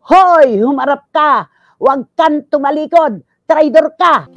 Hoy, humarap ka! Huwag kang tumalikod! Traidor ka!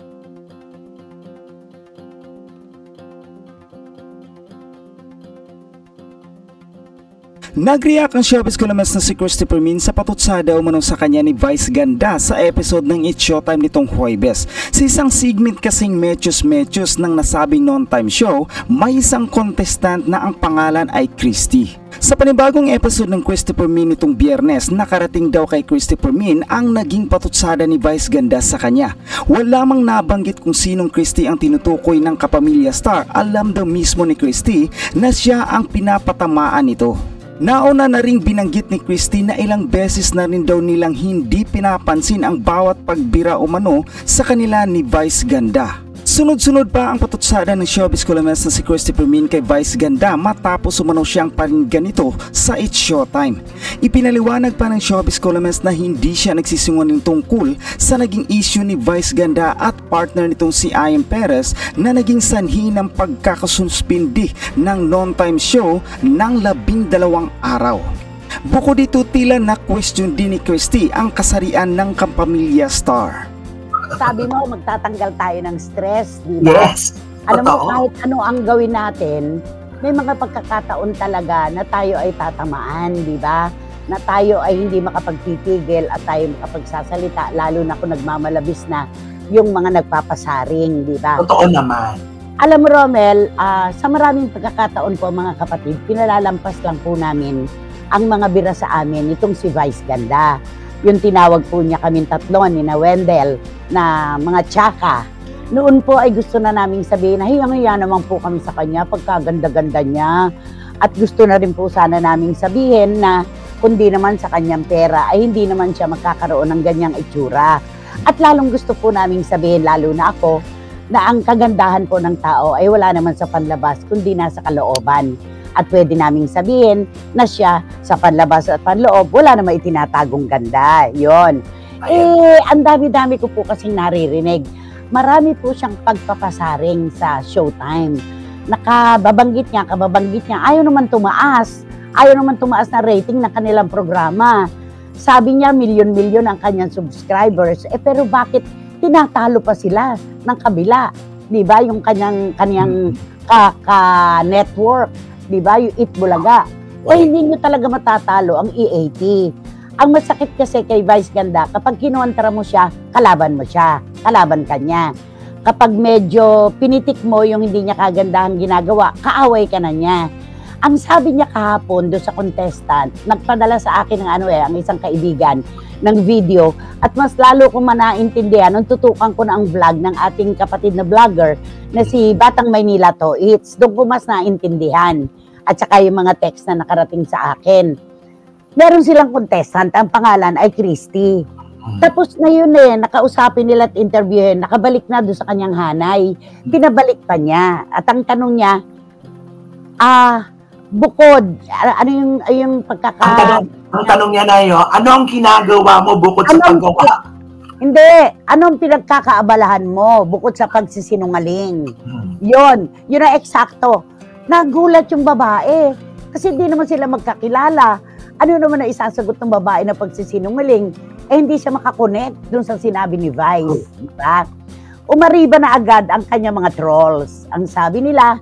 Nag-react ang showbiz columnist na si Christopher Min sa patutsada umano sa kanya ni Vice Ganda sa episode ng It's Showtime nitong Huwebes. Sa isang segment kasing medyos-medyos ng nasabing non-time show, may isang contestant na ang pangalan ay Christy. Sa panibagong episode ng Christopher Min nitong Biyernes, nakarating daw kay Christopher Min ang naging patutsada ni Vice Ganda sa kanya. Wala mang nabanggit kung sinong Christy ang tinutukoy ng kapamilya star. Alam daw mismo ni Christy na siya ang pinapatamaan nito. Nauna na ring binanggit ni Christy na ilang beses na rin daw nilang hindi pinapansin ang bawat pagbira umano sa kanila ni Vice Ganda. Sunod-sunod pa ang patutsada ng showbiz columnist na si Christopher Min kay Vice Ganda matapos umano siyang paringgan nito sa It's Showtime. Ipinaliwanag pa ng showbiz columnist na hindi siya nagsisinungaling tungkol sa naging issue ni Vice Ganda at partner nitong si Ian Perez na naging sanhi ng pagkakasunspindi ng non-time show ng 12 araw. Bukod dito, tila na question din ni Christy ang kasarian ng kapamilya star. Sabi mo, magtatanggal tayo ng stress, di ba? Yes. Alam mo, kahit ano ang gawin natin, may mga pagkakataon talaga na tayo ay tatamaan, di ba? Na tayo ay hindi makapagtitigil at tayo makapagsasalita, lalo na kung nagmamalabis na yung mga nagpapasaring, di ba? Totoo naman. Alam mo, Romel, sa maraming pagkakataon po mga kapatid, pinalalampas lang po namin ang mga bira sa amin, itong si Vice Ganda. Yung tinawag po niya kaming tatlo ni na Wendell na mga tsaka. Noon po ay gusto na naming sabihin na hiyang-hiya naman po kami sa kanya pagkaganda-ganda niya. At gusto na rin po sana naming sabihin na kundi naman sa kanyang pera ay hindi naman siya magkakaroon ng ganyang itsura. At lalong gusto po naming sabihin, lalo na ako, na ang kagandahan po ng tao ay wala naman sa panlabas kundi nasa kalooban. At pwede naming sabihin na siya sa panlabas at panloob, wala namang itinatagong ganda. Yon. Ang dami-dami ko po kasing naririnig. Marami po siyang pagpapasaring sa Showtime. Kababanggit niya, ayaw naman tumaas. Ayaw naman tumaas na rating ng kanilang programa. Sabi niya, milyon-milyon ang kanyang subscribers. Pero bakit tinatalo pa sila ng kabila? Diba? Yung kanyang network. Diba? Yung Eat Bulaga. Hindi nyo talaga matatalo ang EAT. Ang masakit kasi kay Vice Ganda, kapag kinuwantara mo siya, kalaban mo siya. Kalaban ka niya. Kapag medyo pinitik mo yung hindi niya kagandahang ginagawa, kaaway ka na niya. Ang sabi niya kahapon doon sa contestant, nagpadala sa akin ng ang isang kaibigan ng video, at mas lalo kong manaintindihan nung tutukan ko na ang vlog ng ating kapatid na vlogger na si Batang Maynila to. Doon ko mas naintindihan. At saka yung mga text na nakarating sa akin. Meron silang contestant, ang pangalan ay Christy. Tapos na yun nakausapin nila at interviewin, nakabalik na doon sa kanyang hanay. Pinabalik pa niya. At ang tanong niya, bukod, ano yung Ang tanong niya na yun, ano ang ginagawa mo bukod sa paggawa? Hindi, anong pinagkakaabalahan mo bukod sa pagsisinungaling? Yun ang eksakto. Nagulat yung babae. Kasi hindi naman sila magkakilala. Ano naman na isasagot ng babae na pagsisinungaling? Hindi siya makakonect dun sa sinabi ni Vice. Diba? Umariba na agad ang kanya mga trolls. Ang sabi nila,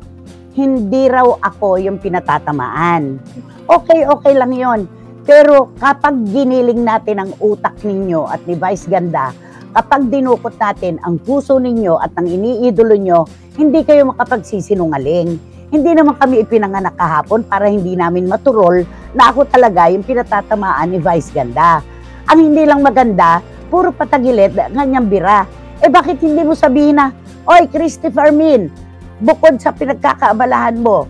hindi raw ako yung pinatatamaan. Okay lang yon. Pero kapag giniling natin ang utak ninyo at ni Vice Ganda, kapag dinukot natin ang puso ninyo at ang iniidolo nyo, hindi kayo makapagsisinungaling. Hindi naman kami ipinanganak kahapon para hindi namin maturol na ako talaga yung pinatatamaan ni Vice Ganda. Ang hindi lang maganda, puro patagilid, ganyang bira. Bakit hindi mo sabihin na, Oy, Christopher Min, bukod sa pinagkakaabalahan mo,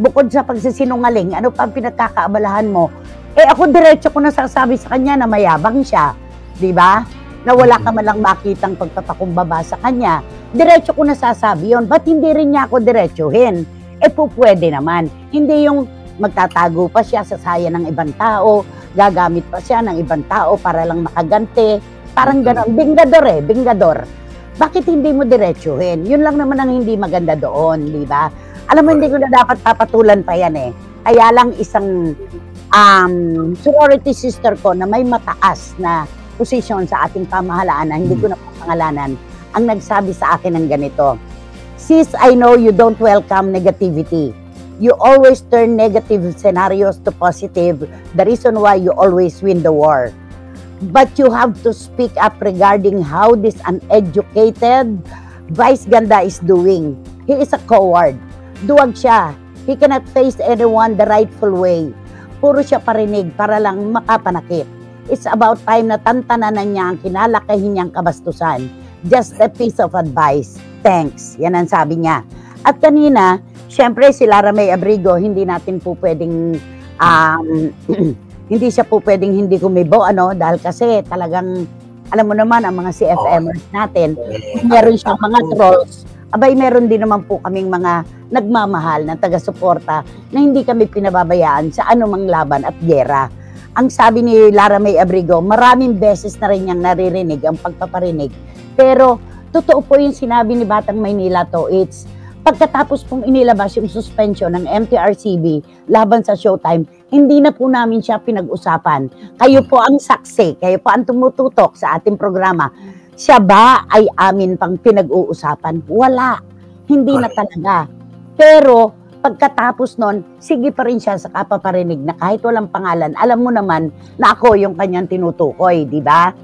bukod sa pagsisinungaling, ano pa ang pinagkakaabalahan mo? Ako diretso ko nasasabi sa kanya na mayabang siya. Diba? Na wala ka man lang makitang pagpapakumbaba sa kanya. Diretso ko nasasabi yun. Ba't hindi rin niya ako diretsuhin? Pwede naman. Hindi yung magtatago pa siya sa saya ng ibang tao, gagamit pa siya ng ibang tao para lang makaganti. Parang gano'n. Bingador. Bakit hindi mo diretsuhin? Yun lang naman ang hindi maganda doon, di ba? Alam mo, hindi ko na dapat papatulan pa yan Kaya lang isang sorority sister ko na may mataas na posisyon sa ating pamahalaan na hindi ko na pangalanan, ang nagsabi sa akin ng ganito, "Sis, I know you don't welcome negativity. You always turn negative scenarios to positive. The reason why you always win the war. But you have to speak up regarding how this uneducated Vice Ganda is doing. He is a coward. Duwag siya. He cannot face anyone the rightful way. Puro siya parinig para lang makapanakit. It's about time na tantananan niya ang kinalakihin niyang kabastusan. Just a piece of advice. Thanks." Yan ang sabi niya. At kanina, syempre si Lara May Abrigo, hindi natin po pwedeng, hindi siya po pwedeng hindi kumibo, dahil kasi talagang, alam mo naman, ang mga CFMers natin, meron siyang mga trolls, abay meron din naman po kaming mga nagmamahal na taga-suporta na hindi kami pinababayaan sa anumang laban at giyera. Ang sabi ni Lara May Abrigo, maraming beses na rin niyang naririnig ang pagpaparinig. Pero totoo po yung sinabi ni Batang Maynila to, it's pagkatapos pong inilabas yung suspension ng MTRCB laban sa Showtime, hindi na po namin siya pinag-usapan. Kayo po ang saksi, kayo po ang tumututok sa ating programa. Siya ba ay amin pang pinag-uusapan? Wala. Hindi na talaga. Pero pagkatapos nun, sige pa rin siya sa kapaparinig na kahit walang pangalan, alam mo naman na ako yung kanyang tinutukoy, di ba?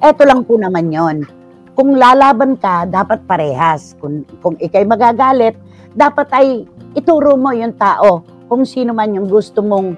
Eto lang po naman yon. Kung lalaban ka, dapat parehas. Kung ikay magagalit, dapat ay ituro mo yung tao kung sino man yung gusto mong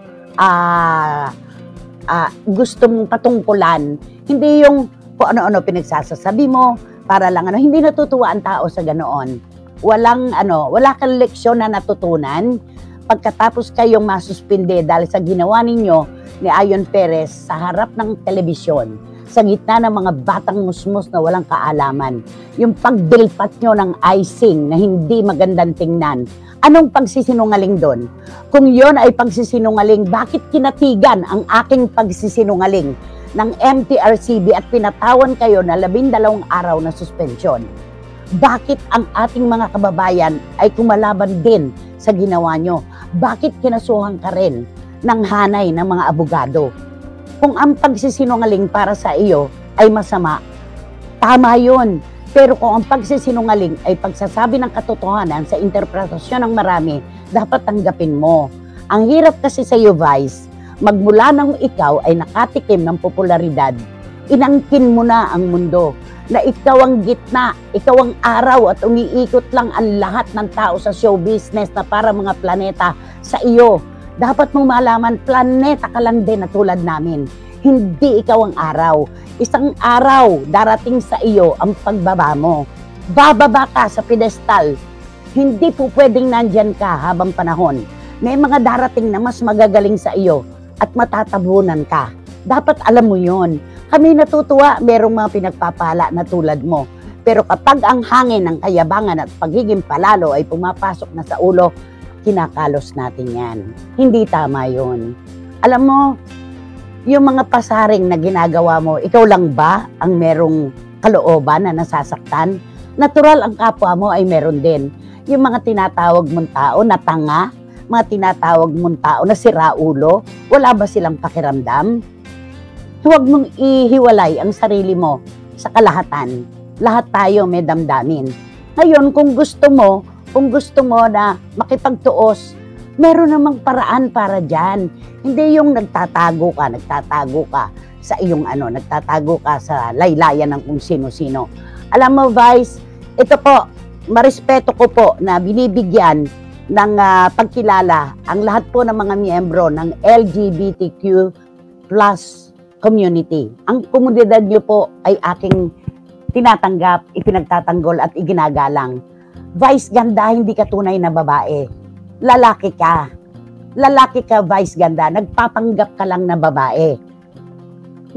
patungkulan. Hindi yung kung ano-ano pinagsasasabi mo, para lang hindi natutuwa ang tao sa ganoon. Wala kang leksyon na natutunan pagkatapos kayong masuspinde dahil sa ginawa ninyo ni Ayon Perez sa harap ng telebisyon, sa gitna ng mga batang musmus na walang kaalaman. Yung pagdilpat nyo ng icing na hindi magandang tingnan. Anong pagsisinungaling doon? Kung yon ay pagsisinungaling, bakit kinatigan ang aking pagsisinungaling ng MTRCB at pinatawan kayo na 12 araw na suspension? Bakit ang ating mga kababayan ay kumalaban din sa ginawa nyo? Bakit kinasuhan ka rin ng hanay ng mga abogado? Kung ang pagsisinungaling para sa iyo ay masama, tama yun. Pero kung ang pagsisinungaling ay pagsasabi ng katotohanan sa interpretasyon ng marami, dapat tanggapin mo. Ang hirap kasi sa iyo, Vice, magmula nang ikaw ay nakatikim ng popularidad, inangkin mo na ang mundo na ikaw ang gitna, ikaw ang araw at umiikot lang ang lahat ng tao sa show business na para mga planeta sa iyo. Dapat mong malaman, planeta ka lang din na tulad namin. Hindi ikaw ang araw. Isang araw, darating sa iyo ang pagbaba mo. Bababa ka sa pedestal. Hindi po pwedeng nandyan ka habang panahon. May mga darating na mas magagaling sa iyo at matatabunan ka. Dapat alam mo yon. Kami natutuwa, merong mga pinagpapala na tulad mo. Pero kapag ang hangin ng kayabangan at pagiging palalo ay pumapasok na sa ulo, kinakalos natin yan. Hindi tama yun. Alam mo, yung mga pasaring na ginagawa mo, ikaw lang ba ang merong kalooban na nasasaktan? Natural ang kapwa mo ay meron din. Yung mga tinatawag mong tao na tanga, mga tinatawag mong tao na siraulo, wala ba silang pakiramdam? Huwag mong ihiwalay ang sarili mo sa kalahatan. Lahat tayo may damdamin. Ngayon, kung gusto mo na makipagtuos, meron namang paraan para dyan. Hindi yung nagtatago ka sa iyong nagtatago ka sa laylayan ng kung sino-sino. Alam mo, Vice, ito po, marespeto ko po na binibigyan ng pagkilala ang lahat po ng mga miyembro ng LGBTQ plus community. Ang komunidad niyo po ay aking tinatanggap, ipinagtatanggol at iginagalang. Vice Ganda, hindi ka tunay na babae. Lalaki ka. Lalaki ka, Vice Ganda. Nagpapanggap ka lang na babae.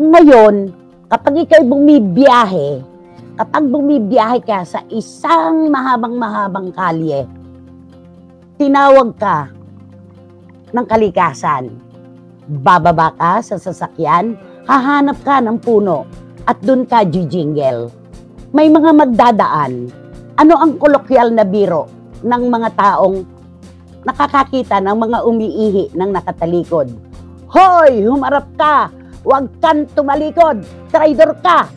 Ngayon, kapag ikaw bumibiyahe ka sa isang mahabang kalye, tinawag ka ng kalikasan. Bababa ka sa sasakyan, hahanap ka ng puno at dun ka jijingle. May mga magdadaan. Ano ang kolokyal na biro ng mga taong nakakakita ng mga umiihi ng nakatalikod? Hoy, humarap ka! Huwag kang tumalikod! Traidor ka!